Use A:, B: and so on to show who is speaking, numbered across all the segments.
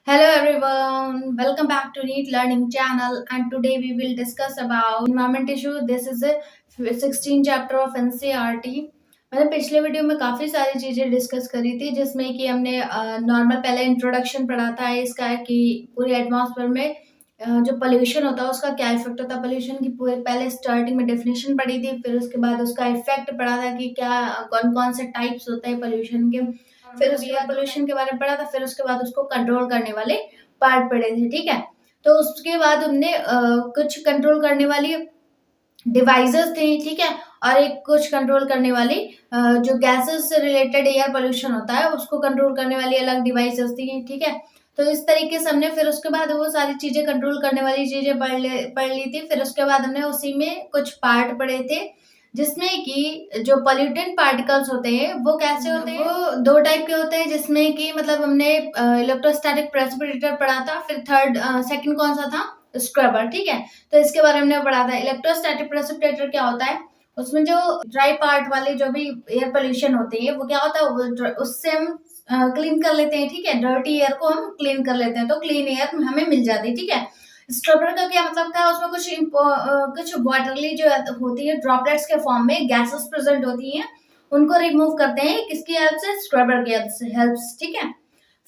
A: Hello everyone, welcome back to Neat Learning channel and today we will discuss about environment issue. This is a 16 chapter of NCERT. मैंने पिछले video में काफ़ी सारी चीज़ें discuss करी थी जिसमें कि हमने नॉर्मल पहले इंट्रोडक्शन पढ़ा था इसका कि पूरी एटमॉस्फेयर में जो पोल्यूशन होता है उसका क्या इफेक्ट होता है पोल्यूशन की पूरे पहले स्टार्टिंग में डेफिनेशन पढ़ी थी फिर उसके बाद उसका इफेक्ट पढ़ा था कि क्या कौन कौन से टाइप्स होते हैं पोल्यूशन के फिर उसके बाद पोल्यूशन के बारे में पढ़ा था फिर उसके बाद उसको कंट्रोल करने वाले पार्ट पढ़े थे ठीक है। तो उसके बाद हमने कुछ कंट्रोल करने वाली डिवाइसेस थे ठीक है और एक कुछ कंट्रोल करने वाली जो गैसेस से रिलेटेड एयर पोल्यूशन होता है उसको कंट्रोल करने वाली अलग डिवाइसेस थी ठीक है। तो इस तरीके से हमने फिर उसके बाद वो सारी चीजें कंट्रोल करने वाली चीजें पढ़ ली थी फिर उसके बाद हमने उसी में कुछ पार्ट पढ़े थे जिसमें कि जो पॉल्यूटेंट पार्टिकल्स होते हैं वो कैसे होते हैं वो दो टाइप के होते हैं जिसमें कि मतलब हमने इलेक्ट्रोस्टैटिक प्रेसिपिटेटर पढ़ा था फिर थर्ड सेकंड कौन सा था स्क्रबर ठीक है। तो इसके बारे में हमने पढ़ा था इलेक्ट्रोस्टैटिक प्रेसिपिटेटर क्या होता है उसमें जो ड्राई पार्ट वाले जो भी एयर पोल्यूशन होते हैं वो क्या होता है उससे हम क्लीन कर लेते हैं ठीक है डर्टी एयर को हम क्लीन कर लेते हैं तो क्लीन एयर हमें मिल जाती है ठीक है। स्क्रबर का क्या मतलब था उसमें कुछ वाटरली जो होती है ड्रॉपलेट्स के फॉर्म में गैसेस प्रेजेंट होती हैं उनको रिमूव करते हैं किसकी हेल्प से स्क्रबर की हेल्प से ठीक है।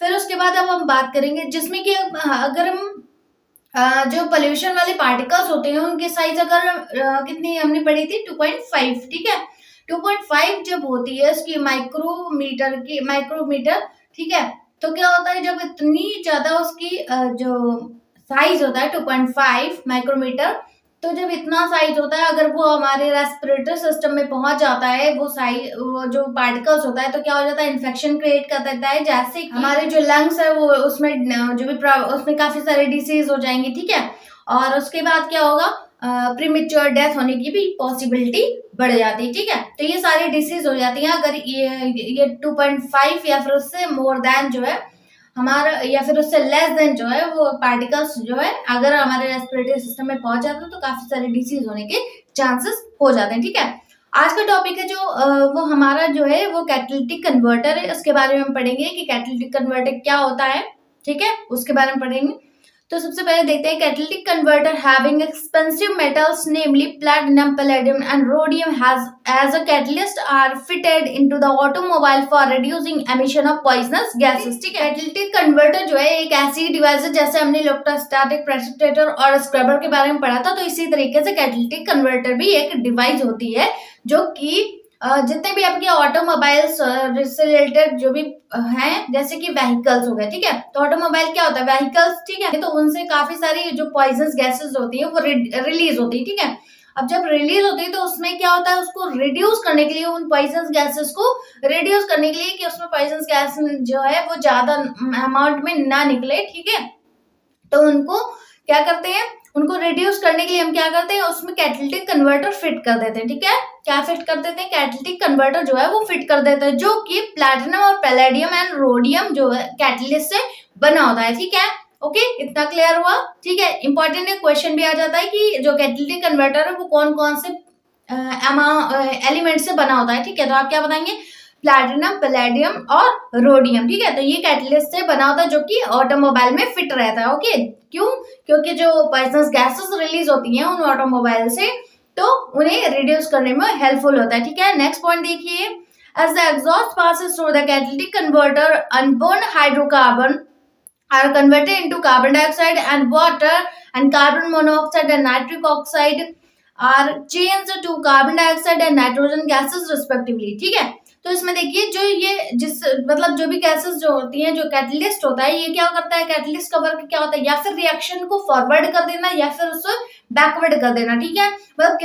A: फिर उसके बाद अब हम बात करेंगे जिसमें कि अगर हम जो पोल्यूशन वाले पार्टिकल्स होते हैं उनकी साइज अगर कितनी हमने पढ़ी थी 2.5 ठीक है। 2.5 जब होती है इसकी माइक्रोमीटर ठीक है। तो क्या होता है जब इतनी ज्यादा उसकी जो साइज होता है 2.5 माइक्रोमीटर तो जब इतना साइज होता है अगर वो हमारे रेस्पिरेटरी सिस्टम में पहुंच जाता है वो जो पार्टिकल्स होता है तो क्या हो जाता है इन्फेक्शन क्रिएट कर देता है जैसे कि हमारे जो लंग्स है वो उसमें जो भी उसमें काफी सारे डिसीज हो जाएंगी ठीक है। और उसके बाद क्या होगा प्रीमेच्योर डेथ होने की भी पॉसिबिलिटी बढ़ जाती है ठीक है। तो ये सारी डिसीज हो जाती हैं अगर ये 2.5 या फिर उससे मोर देन जो है हमारा या फिर उससे लेस देन जो है वो पार्टिकल्स जो है अगर हमारे रेस्पिरेटरी सिस्टम में पहुंच जाते हैं तो काफी सारे डिसीज होने के चांसेस हो जाते हैं ठीक है। आज का टॉपिक है जो वो हमारा जो है वो कैटालिटिक कन्वर्टर है उसके बारे में हम पढ़ेंगे कि कैटालिटिक कन्वर्टर क्या होता है ठीक है उसके बारे में पढ़ेंगे। तो सबसे पहले देखते हैं catalytic converter having expensive metals namely platinum palladium and rhodium has as a catalyst are fitted into the automobile for reducing emission of poisonous gases ठीक है। कैटालिटिक कन्वर्टर जो है एक ऐसी डिवाइस है जैसे हमने इलेक्ट्रोस्टैटिक प्रेसिपिटेटर और स्क्रबर के बारे में पढ़ा था तो इसी तरीके से कैटालिटिक कन्वर्टर भी एक डिवाइस होती है जो कि जितने भी आपके ऑटोमोबाइल्स से रिलेटेड जो भी हैं जैसे कि व्हीकल्स हो गए ठीक है। तो ऑटोमोबाइल क्या होता है व्हीकल्स ठीक है तो उनसे काफी सारी जो पॉइजनस गैसेस होती है वो रिलीज होती है ठीक है। अब जब रिलीज होती है तो उसमें क्या होता है उसको रिड्यूस करने के लिए उन पॉइजनस गैसेस को रिड्यूस करने के लिए कि उसमें पॉइजनस गैस जो है वो ज्यादा अमाउंट में ना निकले ठीक है। तो उनको क्या करते हैं उनको रिड्यूस करने के लिए हम क्या करते हैं उसमें कैटालिटिक कन्वर्टर फिट कर देते हैं ठीक है। क्या फिट कर देते हैं कैटालिटिक कन्वर्टर जो है वो फिट कर देते हैं जो कि प्लैटिनम और पैलेडियम एंड रोडियम जो है कैटलिस्ट से बना होता है ठीक है। ओके इतना क्लियर हुआ ठीक है। इंपॉर्टेंट क्वेश्चन भी आ जाता है कि जो कैटालिटिक कन्वर्टर है वो कौन कौन से एलिमेंट से बना होता है ठीक है। तो आप क्या बताएंगे प्लैटिनम पैलेडियम और रोडियम ठीक है। तो ये कैटलिस्ट से बना होता है जो कि ऑटोमोबाइल में फिट रहता है ओके। क्यों क्योंकि जो पॉइजनस गैसेस रिलीज होती हैं उन ऑटोमोबाइल से तो उन्हें रिड्यूस करने में हेल्पफुल होता है ठीक है। नेक्स्ट पॉइंट देखिए as the exhaust passes through the catalytic converter unburned hydrocarbon are converted into carbon dioxide and water and carbon monoxide and nitric oxide are changed to carbon dioxide and nitrogen gases respectively ठीक है। तो इसमें देखिए जो ये जिस मतलब जो भी गैसेस जो होती हैं जो कैटलिस्ट होता है ये क्या करता है कैटलिस्ट का वर्क क्या होता है या फिर रिएक्शन को फॉरवर्ड कर देना या फिर उसको बैकवर्ड कर देना ठीक है। मतलब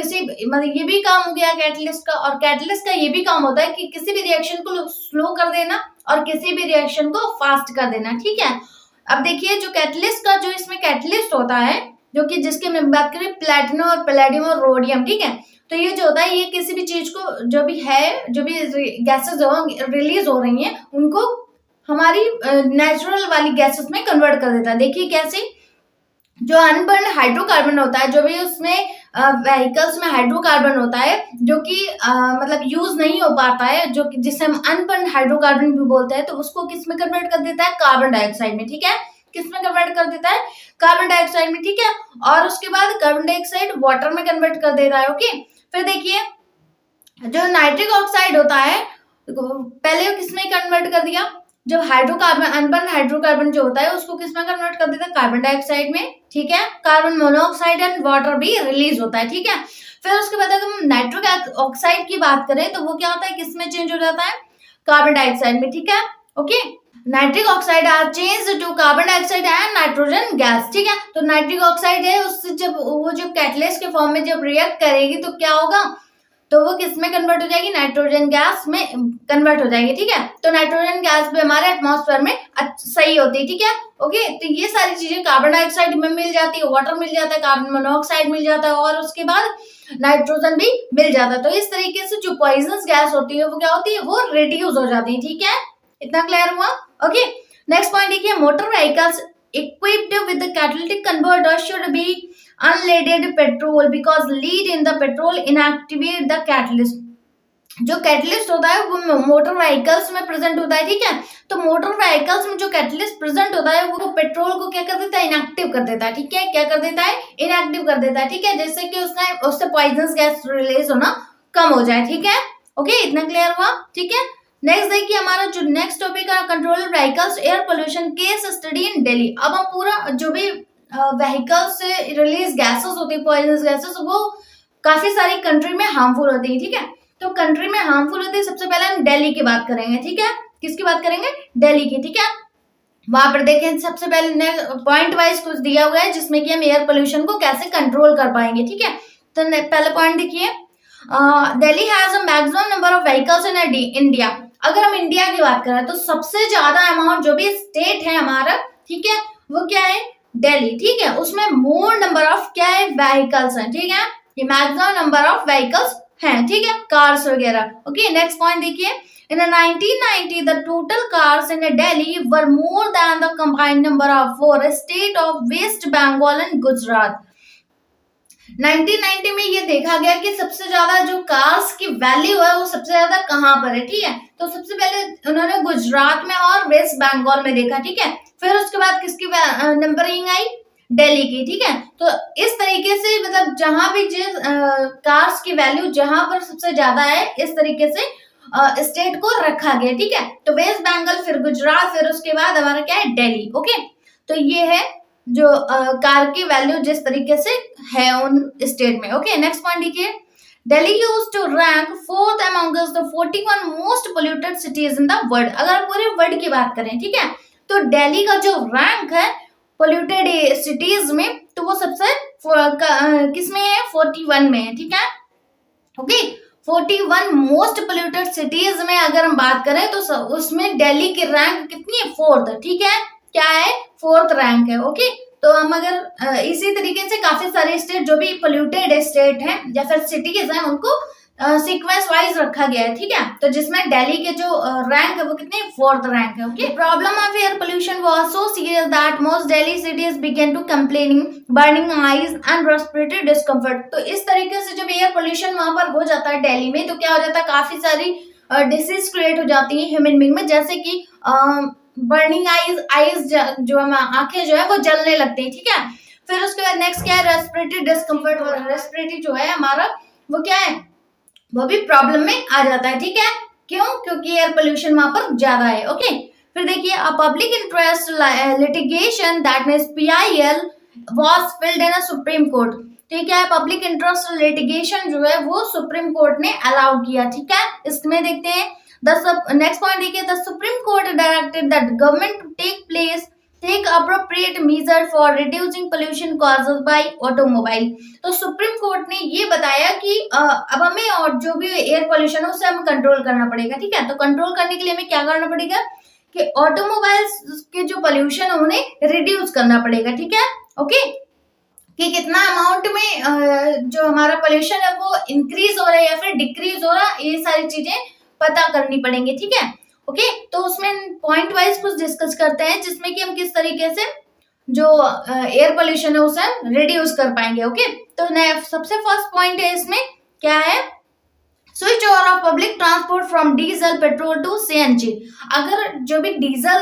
A: मतलब ये भी काम हो गया कैटलिस्ट का और कैटलिस्ट का ये भी काम होता है कि किसी भी रिएक्शन को स्लो कर देना और किसी भी रिएक्शन को फास्ट कर देना ठीक है। अब देखिए जो कैटलिस्ट का जो इसमें कैटलिस्ट होता है जो कि जिसकी हम बात करें प्लैटिनम और पैलेडियम और रोडियम ठीक है। तो ये जो होता है ये किसी भी चीज को जो भी गैसेस रिलीज हो रही हैं उनको हमारी नेचुरल वाली गैसेस में कन्वर्ट कर देता है। देखिए कैसे जो अनबर्न हाइड्रोकार्बन होता है जो भी उसमें व्हीकल्स में हाइड्रोकार्बन होता है जो कि मतलब यूज नहीं हो पाता है जो जिसे हम अनबर्न हाइड्रोकार्बन भी बोलते हैं तो उसको किस में कन्वर्ट कर देता है कार्बन डाइऑक्साइड में ठीक है। किस में कन्वर्ट कर देता है, कार्बन डाइऑक्साइड में, ठीक है। और उसके बाद कार्बन डाइऑक्साइड वाटर में कन्वर्ट कर देता है, ओके। फिर देखिए जो नाइट्रिक ऑक्साइड होता है पहले किसमें कन्वर्ट कर दिया, जब हाइड्रोकार्बन अनबर्न हाइड्रोकार्बन जो होता है उसको किसमें कन्वर्ट कर देता है, कार्बन डाइऑक्साइड में, ठीक है। कार्बन मोनोऑक्साइड एंड वाटर भी रिलीज होता है, ठीक है। फिर उसके बाद अगर हम नाइट्रिक ऑक्साइड की बात करें तो वो क्या होता है, किसमें चेंज हो जाता है, कार्बन डाइऑक्साइड में, ठीक है, okay. Nitric oxide are change to carbon dioxide and nitrogen gas, ठीक है। तो नाइट्रिक ऑक्साइड है उससे जब वो जब कैटलिस्ट के फॉर्म में जब रिएक्ट करेगी तो क्या होगा, तो वो किस में कन्वर्ट हो जाएगी, नाइट्रोजन गैस में कन्वर्ट हो जाएगी, ठीक है। तो नाइट्रोजन गैस भी हमारे एटमॉस्फेयर में सही होती है, ठीक है, ओके। तो ये सारी चीजें कार्बन डाइऑक्साइड में मिल जाती है, वाटर मिल जाता है, कार्बन मोनोऑक्साइड मिल जाता है और उसके बाद नाइट्रोजन भी मिल जाता है। तो इस तरीके से जो पॉइजनस गैस होती है वो क्या होती है, वो रिड्यूस हो जाती है, ठीक है। इतना क्लियर हुआ, ओके। नेक्स्ट पॉइंट देखिए, motor vehicles equipped with the catalytic converter should be unleaded petrol because lead in the petrol inactivate the catalyst। जो कैटलिस्ट होता है वो मोटर व्हीकल्स में प्रेजेंट होता है, ठीक है। तो मोटर व्हीकल्स में जो कैटलिस्ट प्रेजेंट होता है वो पेट्रोल को क्या कर देता है, इनएक्टिव कर देता है, ठीक है। क्या कर देता है, इनएक्टिव कर देता है, ठीक है, जिससे कि उससे पॉइजनस गैस रिलीज होना कम हो जाए, ठीक है, ओके। इतना क्लियर हुआ, ठीक है। नेक्स्ट देखिए हमारा जो नेक्स्ट टॉपिक है, control vehicles air pollution case study in Delhi. अब हम पूरा जो भी व्हीकल्स से रिलीज गैसेस होती है, पॉइजनस गैसेस, वो काफी सारी कंट्री में हार्मफुल होती है, ठीक है। तो कंट्री में हार्मफुल होती है, सबसे पहले हम दिल्ली की बात करेंगे, ठीक है। किसकी बात करेंगे, दिल्ली की, ठीक है। वहां पर देखें सबसे पहले पॉइंट वाइज कुछ दिया हुआ है जिसमें कि हम एयर पोल्यूशन को कैसे कंट्रोल कर पाएंगे, ठीक है। तो पहला पॉइंट देखिए, Delhi has a maximum number of vehicles in India. अगर हम इंडिया की बात करें तो सबसे ज्यादा अमाउंट जो भी स्टेट है हमारा, ठीक है, वो क्या है, दिल्ली, ठीक है। उसमें मोर नंबर ऑफ क्या है, व्हीकल्स हैं, ठीक है। ये मैक्सिमम नंबर ऑफ व्हीकल्स हैं, ठीक है, कार्स वगैरह, ओके। नेक्स्ट पॉइंट देखिए, in 1990 the total cars in Delhi were more than the combined number of four state of West Bengal and Gujarat। 1990 में ये देखा गया कि सबसे ज्यादा जो कार्स की वैल्यू है वो सबसे ज्यादा कहाँ पर है, ठीक है। तो सबसे पहले उन्होंने गुजरात में और वेस्ट बंगाल में देखा, ठीक है। फिर उसके बाद किसकी नंबरिंग आई, दिल्ली की, ठीक है। तो इस तरीके से मतलब जहां भी जिस कार्स की वैल्यू जहां पर सबसे ज्यादा है इस तरीके से स्टेट को रखा गया, ठीक है। तो वेस्ट बंगाल, फिर गुजरात, फिर उसके बाद हमारा क्या है, दिल्ली, ओके। तो ये है जो कार की वैल्यू जिस तरीके से है उन स्टेट में, ओके। नेक्स्ट पॉइंट देखिए, Delhi used to rank fourth amongst the 41 most polluted cities in the world. अगर पूरे वर्ल्ड की बात करें, ठीक है, तो दिल्ली का जो रैंक है पोल्यूटेड सिटीज में तो वो सबसे किसमें है, 41 में है, ठीक है, ओके। 41 मोस्ट पोल्यूटेड सिटीज में अगर हम बात करें तो उसमें दिल्ली की रैंक कितनी है, फोर्थ, ठीक है। क्या है, फोर्थ रैंक है, ओके। तो हम अगर इसी तरीके से काफी सारे स्टेट जो भी पोल्यूटेड स्टेट हैं या फिर सिटीज हैं उनको सीक्वेंस वाइज रखा गया है, ठीक है। तो जिसमें दिल्ली के जो रैंक है वो कितने, फोर्थ रैंक है, okay. Problem of air pollution was so serious that most Delhi cities begin to complaining burning eyes and respiratory discomfort. तो इस तरीके से जब एयर पोल्यूशन वहां पर हो जाता है दिल्ली में तो क्या हो जाता है, काफी सारी डिसीज क्रिएट हो जाती है ह्यूमन बीइंग में, जैसे कि बर्निंग आईज जो हम आंखें जो है वो जलने लगती है, ठीक है। फिर उसके बाद नेक्स्ट क्या है, रेस्पिरेटरी डिस्कम्फर्ट। रेस्पिरेटरी जो है हमारा वो क्या है, वो भी प्रॉब्लम में आ जाता है, ठीक है। क्यों, क्योंकि एयर पोल्यूशन वहां पर ज्यादा है, ओके। फिर देखिए, a public interest litigation that means PIL was filled in a supreme court, ठीक है। पब्लिक इंटरेस्ट लिटिगेशन जो है वो सुप्रीम कोर्ट ने अलाउ किया, ठीक है। इसमें देखते हैं नेक्स्ट पॉइंट देखिए, the supreme court directed that government to take appropriate measure for reducing pollution causes by automobile. तो सुप्रीम कोर्ट ने ये बताया कि अब हमें और जो भी एयर पोल्यूशन है उसे हमें कंट्रोल करना पड़ेगा, ठीक है। तो कंट्रोल करने के लिए हमें क्या करना पड़ेगा कि ऑटोमोबाइल्स के जो पोल्यूशन है उन्हें रिड्यूस करना पड़ेगा, ठीक है, ओके। कि कितना अमाउंट में जो हमारा पोल्यूशन है वो इंक्रीज हो रहा है या फिर डिक्रीज हो रहा है, ये सारी चीजें पता करनी पड़ेंगे, ठीक है, ओके। तो उसमें पॉइंट वाइज कुछ डिस्कस करते हैं जिसमें कि हम किस तरीके से जो एयर पोल्यूशन है उसे हम रिड्यूस कर पाएंगे, ओके। तो सबसे फर्स्ट पॉइंट है इसमें क्या है, switch over of public transport from diesel petrol to CNG. अगर जो भी डीजल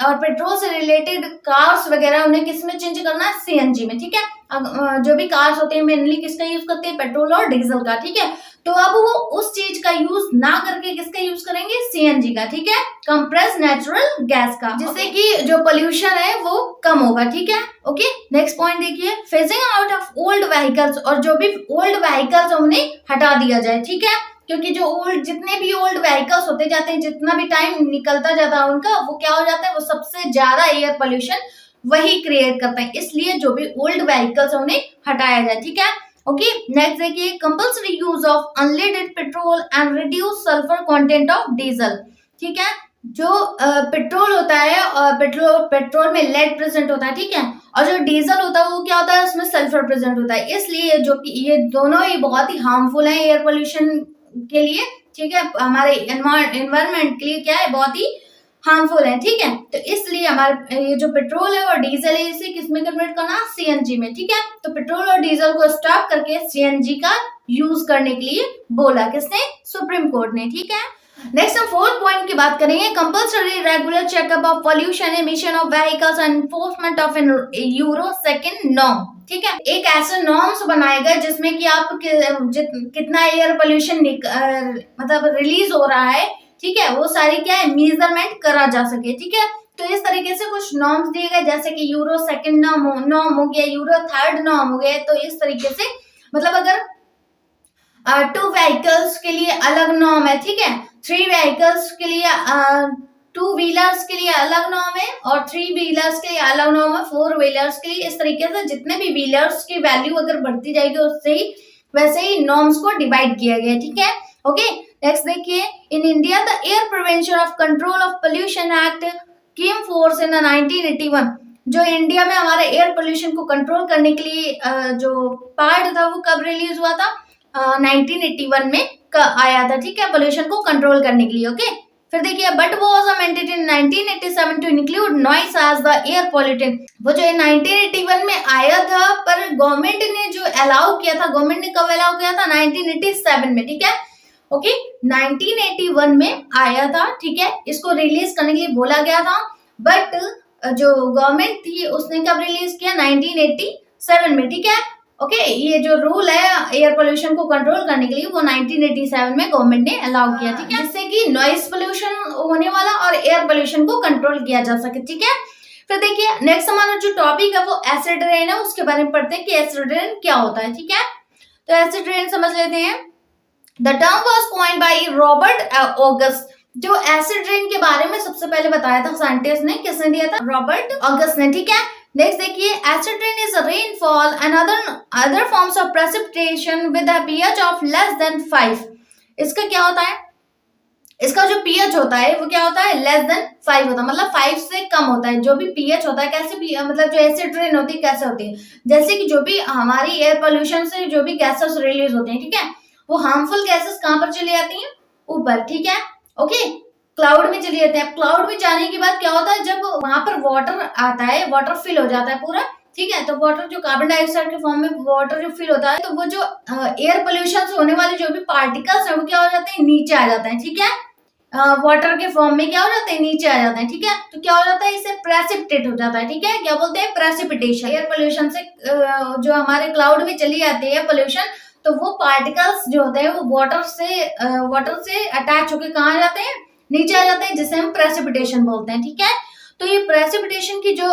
A: और पेट्रोल से रिलेटेड कार्स वगैरह उन्हें किस में चेंज करना है, सीएनजी में, ठीक है। जो भी कार्स होते हैं मेनली किसका यूज करते हैं, पेट्रोल और डीजल का, ठीक है। तो अब वो उस चीज का यूज ना करके किसका यूज करेंगे, सीएनजी का, ठीक है, कंप्रेस नेचुरल गैस का, जिससे कि जो पोल्यूशन है वो कम होगा, ठीक है। ओके, नेक्स्ट पॉइंट देखिए, phasing out of old vehicles, और जो भी ओल्ड व्हीकल्स उन्हें हटा दिया जाए, ठीक है। क्योंकि जो ओल्ड जितने भी ओल्ड व्हीकल्स होते जाते हैं, जितना भी टाइम निकलता जाता है उनका, वो क्या हो जाता है, वो सबसे ज्यादा एयर पोल्यूशन वही क्रिएट करते हैं। इसलिए जो भी ओल्ड व्हीकल्स है उन्हें हटाया जाए, ठीक है। ओके, नेक्स्ट देखिए, compulsory use of unleaded petrol and reduce sulphur content of diesel, ठीक है। जो पेट्रोल होता है और पेट्रोल में लेड प्रेजेंट होता है, ठीक है, और जो डीजल होता है वो क्या होता है, उसमें सल्फर प्रेजेंट होता है। इसलिए जो कि ये दोनों ही बहुत ही हार्मफुल है एयर पोल्यूशन के लिए, ठीक है, हमारे एनवायरमेंट के लिए क्या है, बहुत ही हार्मफुल है, ठीक है। तो इसलिए हमारे ये जो पेट्रोल है और डीजल है इसे किस में कन्वर्ट करना, सीएनजी में, ठीक है। तो पेट्रोल और डीजल को स्टॉप करके सीएनजी का यूज करने के लिए बोला, किसने, सुप्रीम कोर्ट ने, ठीक है। नेक्स्ट हम फोर्थ पॉइंट की बात करेंगे, compulsory regular checkup of pollution emission of vehicles and enforcement of euro second norm, ठीक है। एक ऐसा नॉर्म्स बनाया गया जिसमें कि आप कितना एयर पोल्यूशन मतलब रिलीज हो रहा है, ठीक है, वो सारी क्या है, मेजरमेंट करा जा सके, ठीक है। तो इस तरीके से कुछ नॉर्म्स दिए गए, जैसे कि यूरो सेकंड नॉर्म हो गया, यूरो थर्ड नॉर्म हो गया। तो इस तरीके से मतलब अगर 2 व्हीकल्स के लिए अलग नॉर्म है, ठीक है, 3 व्हीकल्स के लिए 2 व्हीलर्स के लिए अलग नॉर्म है और 3 व्हीलर्स के लिए अलग नॉर्म है, 4 व्हीलर्स के लिए। इस तरीके से जितने भी व्हीलर्स की वैल्यू अगर बढ़ती जाएगी उससे ही वैसे ही नॉर्म्स को डिवाइड किया गया, ठीक है। ओके, नेक्स्ट देखिए, in India the air prevention of control of pollution act came force in 1981। जो इंडिया में हमारे एयर पोल्यूशन को कंट्रोल करने के लिए जो पार्ट था वो कब रिलीज हुआ था, 1981 में आया था, ठीक है, पोल्यूशन को कंट्रोल करने के लिए। ओके, फिर देखिए, but was amended in 1987 to include noise as the air pollutant. वो जो 1981 में आया था, पर गवर्नमेंट ने जो अलाउ किया था, गवर्नमेंट ने कब अलाउ किया था, 1987 में, ठीक है। ओके, 1981 में आया था, ठीक है, इसको रिलीज करने के लिए बोला गया था, बट जो गवर्नमेंट थी उसने कब रिलीज किया, 1987 में, ठीक है। ओके, ये जो रूल है एयर पोल्यूशन को कंट्रोल करने के लिए वो 1987 में गवर्नमेंट ने अलाउ किया, ठीक है, जिससे कि नॉइस पोल्यूशन होने वाला और एयर पोल्यूशन को कंट्रोल किया जा सके, ठीक है। फिर देखिए, नेक्स्ट हमारा जो टॉपिक है वो एसिड रेन है, उसके बारे में पढ़ते हैं कि एसिड रेन क्या होता है, ठीक है। तो एसिड रेन समझ लेते हैं। The term was coined by Robert August. जो एसिड रेन के बारे में सबसे पहले बताया था साइंटिस्ट ने, किसने दिया था, रॉबर्ट ऑगस्ट ने, ठीक है। नेक्स्ट देखिए, acid rain is rainfall and other forms of precipitation with a pH of less than 5। इसका क्या होता है, इसका जो पीएच होता है वो क्या होता है, लेस देन 5 होता है, मतलब 5 से कम होता है। जो भी पीएच होता है, कैसे मतलब जो एसिड रेन होती है कैसे होती है, जैसे कि जो भी हमारी एयर पोल्यूशन से जो भी गैसेस रिलीज होते हैं, ठीक है, वो हार्मफुल गैसेस कहाँ पर चली जाती हैं, ऊपर, ठीक है। ओके, क्लाउड में चली जाते हैं। क्लाउड में जाने के बाद क्या होता है, जब वहां पर वाटर आता है, वाटर फिल हो जाता है पूरा, ठीक है, तो वाटर जो कार्बन डाइऑक्साइड के फॉर्म में वाटर जो फिल होता है, तो वो जो एयर पोल्यूशन से होने वाले जो भी पार्टिकल्स है वो क्या हो जाते हैं, नीचे आ जाते हैं, ठीक है, वाटर के फॉर्म में क्या हो जाते हैं, नीचे आ जाते हैं, ठीक है। तो क्या हो जाता है, इससे प्रेसिपिटेट हो जाता है, ठीक है, क्या बोलते हैं, प्रेसिपिटेशन। एयर पोल्यूशन से जो हमारे क्लाउड में चली जाती है पोल्यूशन, तो वो पार्टिकल्स जो होते हैं वो वाटर से अटैच होकर कहाँ आ जाते हैं, नीचे आ जाते हैं, जिसे हम प्रेसिपिटेशन बोलते हैं, ठीक है। तो ये प्रेसिपिटेशन की जो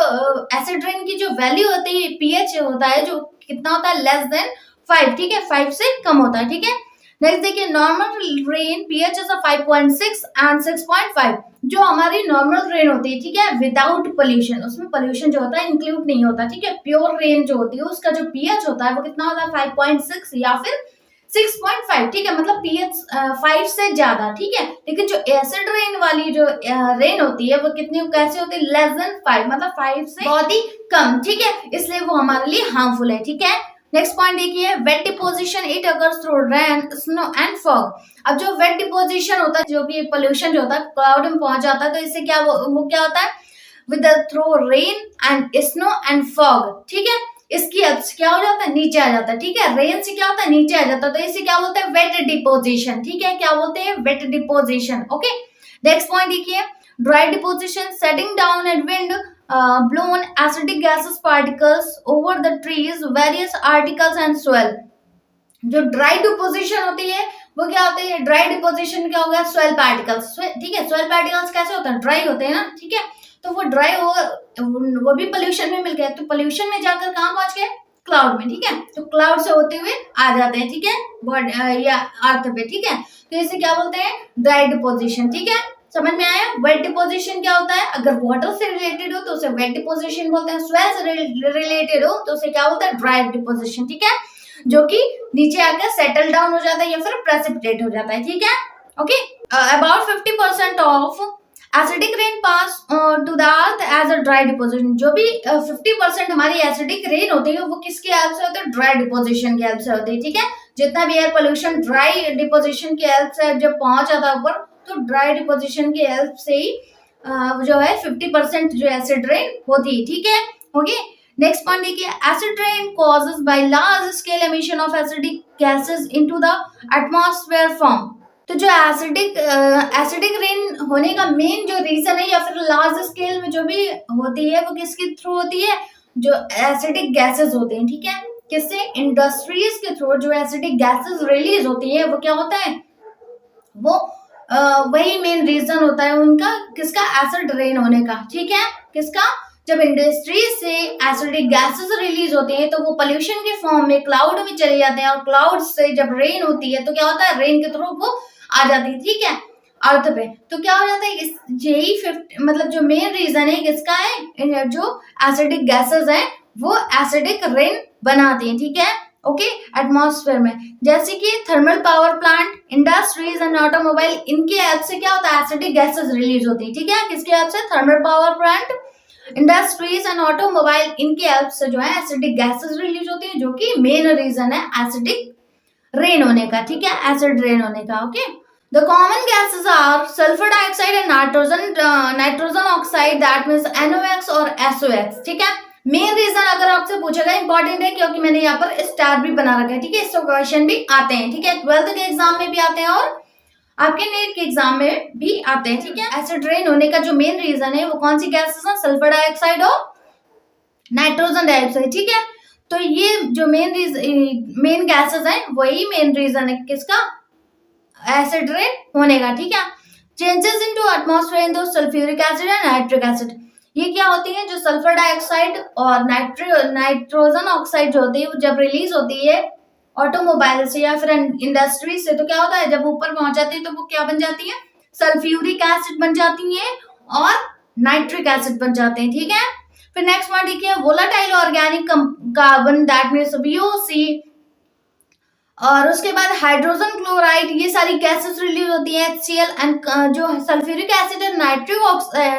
A: एसिड रेन की जो वैल्यू होती है, पीएच होता है जो कितना होता है, लेस देन 5, ठीक है, 5 से कम होता है, ठीक है। नेक्स्ट देखिए, normal rain pH is 5.6 and 6.5। जो हमारी नॉर्मल रेन होती है, ठीक है, विदाउट पोल्यूशन, उसमें पोल्यूशन जो होता है इंक्लूड नहीं होता, ठीक है, प्योर रेन जो होती है उसका जो पीएच होता है वो कितना होता है, 5.6 या फिर 6.5, ठीक है, मतलब पीएच 5 से ज्यादा, ठीक है। लेकिन जो एसिड रेन वाली जो रेन होती है वो कितनी कैसे होती है, लेस देन 5, मतलब 5 से बहुत ही कम, ठीक है, इसलिए वो हमारे लिए हार्मफुल है, ठीक है। नेक्स्ट पॉइंट देखिए, wet deposition it occurs through rain, snow and fog. अब जो वेट डिपोजिशन होता है, जो भी पोल्यूशन जो होता है क्लाउड में पहुंच जाता है, तो इससे क्या वो क्या होता है, with through rain and snow and fog, ठीक है। इसकी हेल्प से क्या हो जाता है, नीचे आ जाता है, ठीक है। रेन से क्या होता है, नीचे आ जाता है, तो इसे क्या बोलते हैं, वेट डिपोजिशन, ठीक है, क्या बोलते हैं, wet deposition. Okay, next point देखिए, dry deposition, setting down and wind blown acidic gases particles over the trees, various articles and soil। जो ड्राई डिपोजिशन होती है वो क्या होती है, ड्राई डिपोजिशन क्या होगा, सोइल पार्टिकल्स, ठीक है। सोइल पार्टिकल्स कैसे होते हैं, ड्राई होते हैं ना, ठीक है। तो वो ड्राई होगा, वो भी पोल्यूशन में मिल गया, तो पोल्यूशन में जाकर कहाँ पहुंच गए, क्लाउड में, ठीक है। तो क्लाउड से होते हुए आ जाते हैं, ठीक है, या अर्थ पे, ठीक है। तो इसे क्या बोलते हैं, ड्राई डिपोजिशन, ठीक है। समझ में आया। वेट डिपोजिशन क्या होता है, अगर वाटर से रिलेटेड हो तो उसे वेट डिपोजिशन बोलते हैं, सोइल से रिलेटेड हो तो उसे क्या बोलते हैं, ड्राई डिपोजिशन, ठीक है, जो कि नीचे आकर सेटल डाउन हो जाता है या फिर प्रेसिपिटेट हो जाता है, ठीक है। Okay, about 50% of acidic rain pass to the earth as a dry deposition. जो भी 50% हमारी एसिडिक रेन होती है वो किसकी हेल्प से होती है, ड्राई डिपोजिशन की हेल्प से होती है, ठीक है। जितना भी एयर पोल्यूशन ड्राई डिपोजिशन की हेल्प से जब पहुंच जाता है ऊपर, तो ड्राई डिपोजिशन की हेल्प से ही जो है 50% जो एसिड रेन होती है, ठीक है। ओके, नेक्स्ट पॉइंट देखिए, acid rain causes by large scale emission of acidic gases into the atmosphere form. तो जो एसिडिक रेन होने का मेन जो रीजन है या फिर लार्ज स्केल में जो भी होती है वो किसके थ्रू होती है, जो एसिडिक गैसेस होते हैं, ठीक है। किससे, इंडस्ट्रीज के थ्रू जो एसिडिक गैसेस रिलीज होती है वो क्या होता है, वो वही मेन रीजन होता है उनका, किसका, एसिड रेन होने का, ठीक है। किसका, जब इंडस्ट्रीज से एसिडिक गैसेस रिलीज होती हैं तो वो पोल्यूशन के फॉर्म में क्लाउड में चले जाते हैं, और क्लाउड से जब रेन होती है तो क्या होता है, रेन के थ्रू वो आ जाती है, ठीक है, अर्थ पे। तो क्या हो जाता है, यही मतलब जो मेन रीजन है किसका है, जो एसिडिक गैसेस है वो एसिडिक रेन बनाती है, ठीक है। ओके, एटमॉस्फेयर में, जैसे कि thermal power plant, industries and automobile, इनके हेल्प से क्या होता है, एसिडिक गैसेस रिलीज होती है, ठीक है। किसके हेल्प से, thermal power plant, industries and automobile, इनके हेल्प से जो है एसिडिक गैसेस रिलीज होती है, जो कि मेन रीजन है एसिडिक रेन होने का, ठीक है, एसिड रेन होने का। Okay, the common gases are sulphur dioxide and nitrogen oxide, that means NOx और SOx, ठीक है। मेन रीजन अगर आपसे पूछेगा, इंपॉर्टेंट है क्योंकि मैंने यहाँ पर स्टार भी बना रखा है, ठीक है, इससे क्वेश्चन भी आते हैं, ठीक है, 12th के एग्जाम में भी आते हैं और आपके नीट के एग्जाम में भी आते हैं, ठीक है। एसिड रेन होने का जो मेन रीजन है वो कौन सी गैसेस है, सल्फर डाइऑक्साइड और नाइट्रोजन डाइऑक्साइड, ठीक है। तो ये जो मेन गैसेस हैं वही मेन रीजन है किसका, एसिड रेन होने का, ठीक है। Changes into atmosphere in sulphuric acid and nitric acid, ये क्या होती है, जो सल्फर डाइऑक्साइड और नाइट्रोजन ऑक्साइड जो होती है वो जब रिलीज होती है ऑटोमोबाइल से या फिर इंडस्ट्री से, तो क्या होता है, जब ऊपर पहुंच जाती है तो वो क्या बन जाती है, सल्फ्यूरिक एसिड बन जाती है और नाइट्रिक एसिड बन जाते हैं, ठीक है। फिर नेक्स्ट पॉइंट देखिए, volatile organic carbon, that means VOC, और उसके बाद हाइड्रोजन क्लोराइड, ये सारी गैसेस रिलीज होती है, HCl एंड जो सल्फ्यूरिक एसिड और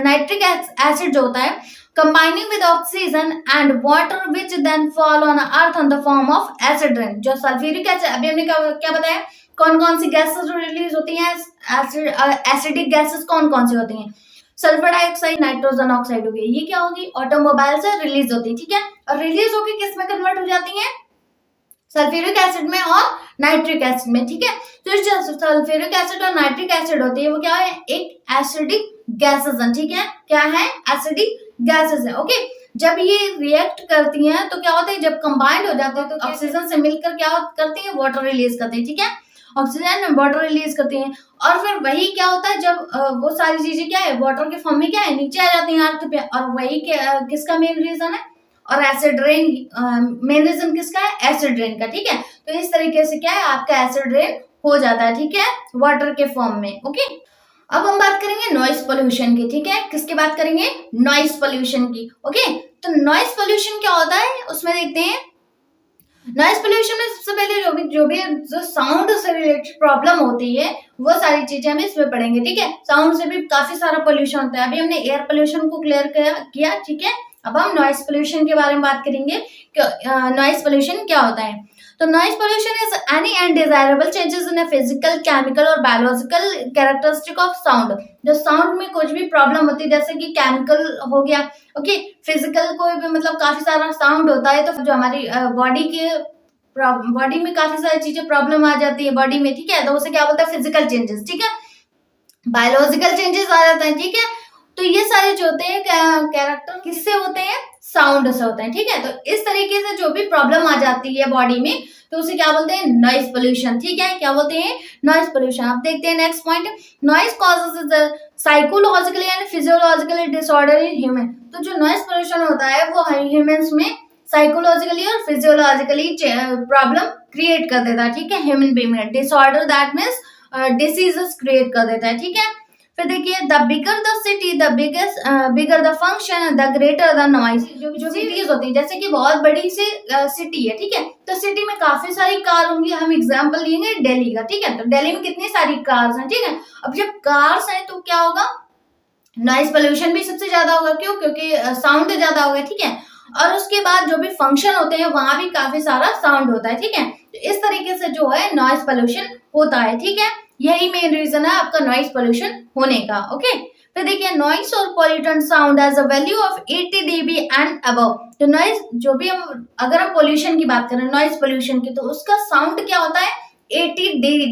A: नाइट्रिक एसिड जो होता है, combining with oxygen and water which then fall on earth on the form of acid rain। जो सल्फ्यूरिक एसिड, अभी हमने क्या बताया, कौन कौन सी गैसेस रिलीज होती हैं, एसिडिक गैसेस कौन कौन सी होती हैं, सल्फर डाइऑक्साइड, नाइट्रोजन ऑक्साइड हो गई, ये क्या होगी, ऑटोमोबाइल से रिलीज होती है, ठीक है। और रिलीज होकर किस में कन्वर्ट हो जाती है, सल्फ्यूरिक एसिड में और नाइट्रिक एसिड में, ठीक है। तो जो सल्फ्यूरिक एसिड और नाइट्रिक एसिड होती है वो क्या है, एक एसिडिक गैसेस है, ठीक है, क्या है, एसिडिक गैसेस है। ओके, जब ये रिएक्ट करती हैं तो क्या होता है, जब कंबाइंड हो जाते हैं तो ऑक्सीजन से मिलकर क्या करती है, वाटर रिलीज करते हैं, ठीक है, ऑक्सीजन वाटर रिलीज करती हैं, और फिर वही क्या होता है, जब वो सारी चीजें क्या है, वाटर के फॉर्म में क्या है, नीचे आ जाती हैं अर्थ पे, और वही किसका मेन रीजन है, और एसिड रेन मेन रीजन किसका है, एसिड रेन का, ठीक है। तो इस तरीके से क्या है, आपका एसिड रेन हो जाता है, ठीक है, वाटर के फॉर्म में। ओके, अब हम बात करेंगे नॉइस पोल्यूशन की, ठीक है, किसकी बात करेंगे, नॉइस पोल्यूशन की। ओके, तो नॉइस पोल्यूशन क्या होता है, उसमें देखते हैं। नॉइस पोल्यूशन में सबसे पहले जो साउंड से रिलेटेड प्रॉब्लम होती है वो सारी चीजें हम इसमें पढ़ेंगे, ठीक है। साउंड से भी काफी सारा पोल्यूशन होता है, अभी हमने एयर पोल्यूशन को क्लियर किया, ठीक है। अब हम नॉइस पोल्यूशन के बारे में बात करेंगे कि नॉइस पोल्यूशन क्या होता है। तो noise pollution is any undesirable changes in physical, chemical और बायोलॉजिकल कैरेक्टरिस्टिक ऑफ साउंड। जो साउंड में कुछ भी प्रॉब्लम होती है, जैसे कि केमिकल हो गया, ओके, फिजिकल कोई भी मतलब काफी सारा साउंड होता है, तो जो हमारी बॉडी में काफी सारी चीजें प्रॉब्लम आ जाती है बॉडी में, ठीक है, तो उसे क्या बोलते हैं, फिजिकल चेंजेस, ठीक है, बायोलॉजिकल चेंजेस आ जाते हैं, ठीक है। तो ये सारे जो होते हैं कैरेक्टर किससे होते हैं, साउंड से होते हैं, ठीक है। तो इस तरीके से जो भी प्रॉब्लम आ जाती है बॉडी में, तो उसे क्या बोलते हैं, नॉइज पोल्यूशन, ठीक है, क्या बोलते हैं, नॉइज पोल्यूशन। अब देखते हैं next point, noise causes psychologically and physiologically disorder in human. तो जो नॉइज पोल्यूशन होता है वो ह्यूमंस में साइकोलॉजिकली और फिजियोलॉजिकली प्रॉब्लम क्रिएट कर देता है, ठीक है, ह्यूमन बीइंग में। Disorder that means diseases create कर देता है, ठीक है। फिर देखिए, the bigger the city the bigger the function the greater the noise. जो सिटीज होती है, जैसे कि बहुत बड़ी सी सिटी है, ठीक है, तो सिटी में काफी सारी कार होंगी। हम एग्जांपल लेंगे दिल्ली का, ठीक है, तो दिल्ली में कितनी सारी कार्स हैं, ठीक है। अब जब कार्स हैं तो क्या होगा, नॉइज पोल्यूशन भी सबसे ज्यादा होगा, क्यों, क्योंकि साउंड ज्यादा होगा, ठीक है। और उसके बाद जो भी फंक्शन होते हैं वहां भी काफी सारा साउंड होता है, ठीक है। तो इस तरीके से जो है नॉइज पोल्यूशन होता है, ठीक है। यही मेन रीजन है आपका नॉइज पोल्यूशन होने का, ओके। फिर देखिए, नॉइज और pollutant sound as a value of 80 dB and above. तो नॉइज जो भी हम अगर हम पोल्यूशन की बात करें, नॉइज पोल्यूशन की, तो उसका साउंड क्या होता है, 80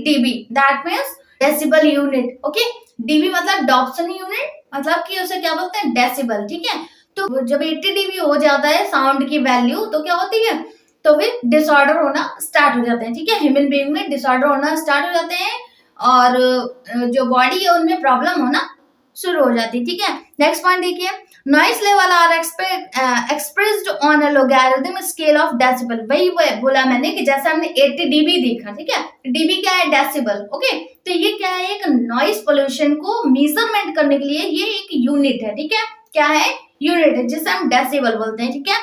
A: dB, that means decibel unit, okay. DB मतलब डॉप्सन यूनिट, मतलब कि उसे क्या बोलते हैं, डेसिबल, ठीक है। तो जब 80 dB हो जाता है साउंड की वैल्यू, तो क्या होती है, तो फिर डिसऑर्डर होना स्टार्ट हो जाते हैं, ठीक है, ह्यूमन बीइंग में डिसऑर्डर होना स्टार्ट हो जाते हैं, और जो बॉडी है उनमें प्रॉब्लम होना शुरू हो जाती है, ठीक है। नेक्स्ट पॉइंट देखिए, noise level are expressed on a logarithm scale of decibel. वही बोला मैंने कि जैसे हमने 80 dB देखा, ठीक है, डीबी क्या है, डेसिबल, ओके। तो ये क्या है, एक नॉइस पोल्यूशन को मेजरमेंट करने के लिए ये एक यूनिट है, ठीक है, क्या है, यूनिट है, जिसे हम डेसिबल बोलते हैं, ठीक है।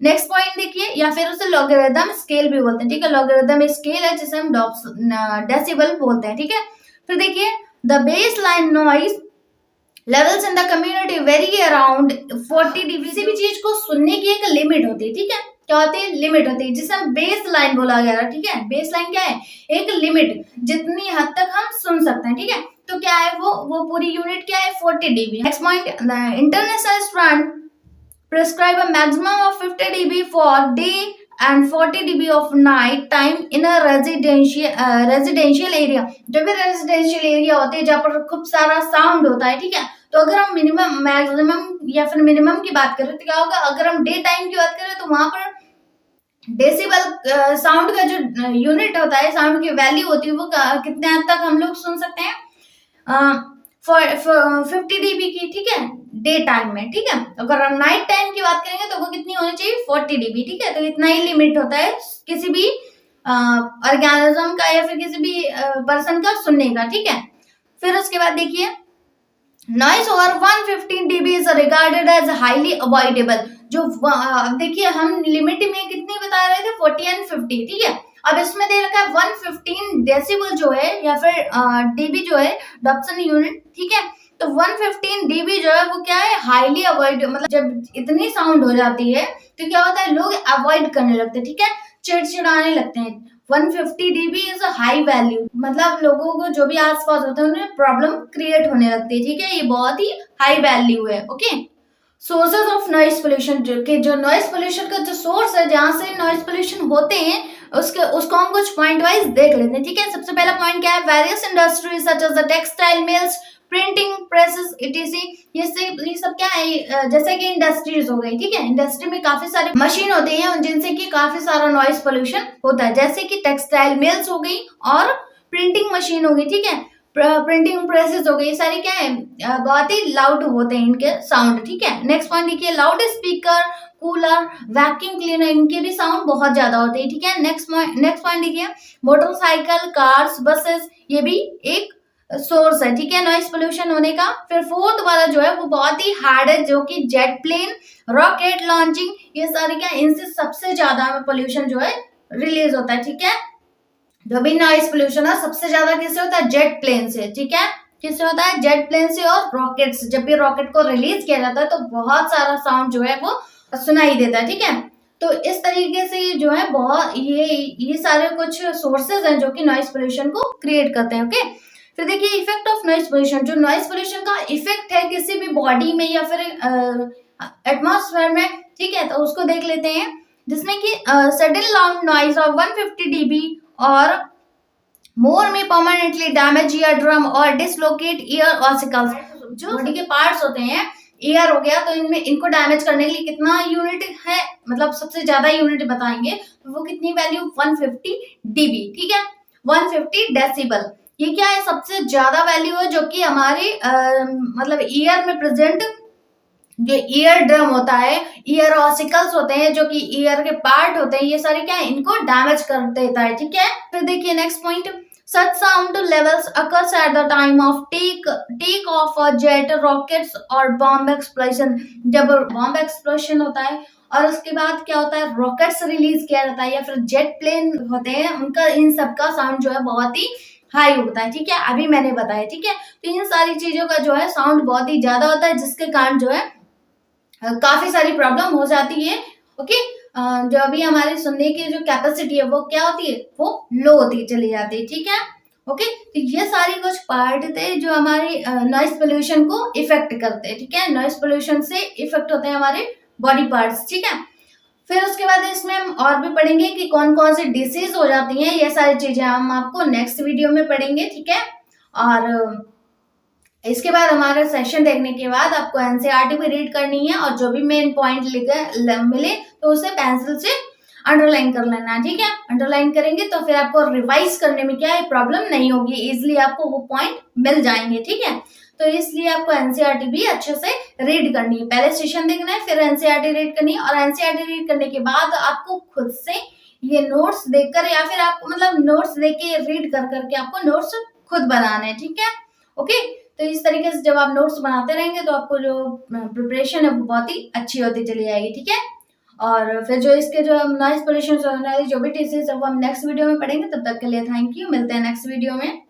A: नेक्स्ट पॉइंट देखिए, या फिर उसे लॉगरिथम स्केल भी बोलते हैं, ठीक है, लॉगरिथम स्केल है जिसे हम डेसिबल बोलते हैं, ठीक है। फिर देखिए, the base line noise levels in the community very around 40 dB। किसी भी चीज को सुनने की एक लिमिट होती है, ठीक है, क्या होती है, लिमिट होती है, जिसे हम बेस लाइन बोला गया है, ठीक है। बेस लाइन क्या है, एक लिमिट, जितनी हद तक हम सुन सकते हैं, ठीक है। तो क्या है वो पूरी यूनिट क्या है, 40 dB। Next point, international standard prescribe a maximum of 50 dB for day and 40 dB of night time in a residential area। जो भी रेजिडेंशियल एरिया होते हैं जहाँ पर खूब सारा साउंड होता है, ठीक है, तो अगर हम मिनिमम, मैक्सिमम या फिर मिनिमम की बात करें तो क्या होगा, अगर हम डे टाइम की बात करें तो वहां पर डेसिबल साउंड का जो यूनिट होता है, साउंड की वैल्यू होती है, वो कितने हद तक हम लोग सुन सकते हैं, 50 dB की, ठीक है, डे टाइम में, ठीक है। अगर हम नाइट टाइम की बात करेंगे तो वो कितनी होनी चाहिए, 40 dB, ठीक है। तो इतना ही लिमिट होता है किसी भी ऑर्गेनिज्म का या फिर किसी भी पर्सन का सुनने का, ठीक है। फिर उसके बाद देखिए, noise over 115 dB is regarded as highly avoidable. जो देखिए, हम लिमिट में कितनी बता रहे थे, 40 एंड 50, ठीक है। अब इसमें दे रखा है 115 डेसिबल जो है, या फिर डीबी जो है, डॉप्सन यूनिट, ठीक है। तो 115 dB जो है वो क्या है, हाईली अवॉइड, मतलब जब इतनी साउंड हो जाती है तो क्या होता है, लोग अवॉइड करने लगते हैं, ठीक है, चिड़चिड़ाने लगते हैं। 150 dB is a high value, मतलब लोगों को जो भी आसपास होता है उन्हें प्रॉब्लम क्रिएट होने लगती है, ठीक है, ये बहुत ही हाई वैल्यू है, okay. Sources of noise pollution, जो नॉइज पोल्यूशन का जो सोर्स है, जहाँ से नॉइज पोल्यूशन होते हैं, उसको हम कुछ पॉइंट वाइज देख लेते हैं, ठीक है। सबसे पहला पॉइंट क्या है, various industries such as the textile mills, printing presses, etc. ये सब क्या है, जैसे कि इंडस्ट्रीज हो गई, ठीक है, इंडस्ट्री में काफी सारी मशीन होती है जिनसे कि काफी सारा नॉइज पोल्यूशन होता है, जैसे कि टेक्सटाइल मिल्स हो गई और प्रिंटिंग मशीन हो गई, ठीक है, प्रिंटिंग प्रेसेस हो गई, सारी क्या है, बहुत ही लाउड होते हैं इनके साउंड, ठीक है। नेक्स्ट पॉइंट देखिए, loud speaker, cooler, vacuum cleaner, इनके भी साउंड बहुत ज्यादा होते हैं, ठीक है। नेक्स्ट पॉइंट देखिए, मोटरसाइकिल, कार्स, बसेस, ये भी एक सोर्स है, ठीक है, नॉइज पोल्यूशन होने का। फिर फोर्थ वाला जो है वो बहुत ही हार्ड है, जो कि जेट प्लेन, रॉकेट लॉन्चिंग, ये सारे क्या, इनसे सबसे ज्यादा पोल्यूशन जो है रिलीज होता है, ठीक है। जो भी नॉइज पोल्यूशन है सबसे ज्यादा किससे होता है, जेट प्लेन से, ठीक है, किससे होता है, जेट प्लेन से और रॉकेट से। जब भी रॉकेट को रिलीज किया जाता है तो बहुत सारा साउंड जो है वो सुनाई देता है, ठीक है। तो इस तरीके से जो है बहुत ये सारे कुछ सोर्सेज हैं जो कि नॉइस पोल्यूशन को क्रिएट करते हैं। ओके, फिर देखिए इफेक्ट ऑफ नॉइस पोल्यूशन। जो नॉइस पोल्यूशन का इफेक्ट है किसी भी बॉडी में या फिर एटमॉस्फेयर में, ठीक है, तो उसको देख लेते हैं, जिसमें कि sudden loud noise of 150 dB और मोर में परमानेंटली डैमेज ईयर ड्रम और डिसलोकेट ईयर ऑसिकल्स। जो बॉडी के पार्ट्स होते हैं, ईयर हो गया, तो इनमें इनको डैमेज करने के लिए कितना यूनिट है, मतलब सबसे ज्यादा यूनिट बताएंगे तो वो कितनी वैल्यू 150 dB, ठीक है, 150 डेसिबल। ये क्या है, सबसे ज्यादा वैल्यू है जो कि हमारे मतलब ईयर में प्रेजेंट जो ईयर ड्रम होता है, ईयर ऑसिकल्स होते हैं जो कि ईयर के पार्ट होते हैं, ये सारे क्या है, इनको डैमेज कर देता है, ठीक है। फिर देखिए next point, such sound levels occurs at the time of take off or jet rockets or bomb explosion। जब बॉम्ब एक्सप्लोशन होता है और उसके बाद क्या होता है, रॉकेट्स रिलीज किया जाता है या फिर जेट प्लेन होते हैं, उनका इन सब का साउंड जो है बहुत ही हाई होता है, ठीक है, अभी मैंने बताया, ठीक है। तो इन सारी चीजों का जो है साउंड बहुत ही ज्यादा होता है, जिसके कारण जो है काफी सारी प्रॉब्लम हो जाती है। ओके, जो अभी हमारे सुनने की जो कैपेसिटी है वो क्या होती है, वो लो होती चली जाती है, ठीक है। ओके, तो ये सारे कुछ पार्ट थे जो हमारे नॉइस पोल्यूशन को इफेक्ट करते हैं, ठीक है। नॉइस पोल्यूशन से इफेक्ट होते हैं हमारे बॉडी पार्ट्स, ठीक है। फिर उसके बाद इसमें हम और भी पढ़ेंगे कि कौन कौन सी डिसीज हो जाती हैं, ये सारी चीजें हम आपको नेक्स्ट वीडियो में पढ़ेंगे, ठीक है। और इसके बाद हमारा सेशन देखने के बाद आपको एनसीईआरटी भी रीड करनी है और जो भी मेन पॉइंट मिले तो उसे पेंसिल से अंडरलाइन कर लेना है, ठीक है। अंडरलाइन करेंगे तो फिर आपको रिवाइज करने में क्या है, प्रॉब्लम नहीं होगी, इजिली आपको वो पॉइंट मिल जाएंगे, ठीक है। तो इसलिए आपको एनसीईआरटी भी अच्छे से रीड करनी है, पहले सेशन देखना है, फिर एनसीईआरटी रीड करनी है, और एनसीईआरटी रीड करने के बाद आपको खुद से ये नोट्स देखकर या फिर आपको मतलब नोट्स देख के रीड कर करके आपको नोट्स खुद बनाने हैं, ठीक है। ओके, तो इस तरीके से जब आप नोट्स बनाते रहेंगे तो आपको जो प्रिपरेशन है वो बहुत ही अच्छी होती चली जाएगी, ठीक है। और फिर जो इसके जो नॉइस पोल्यूशन से होने वाली जो भी डिसीज है वो हम नेक्स्ट वीडियो में पढ़ेंगे। तब तक के लिए थैंक यू, मिलते हैं नेक्स्ट वीडियो में।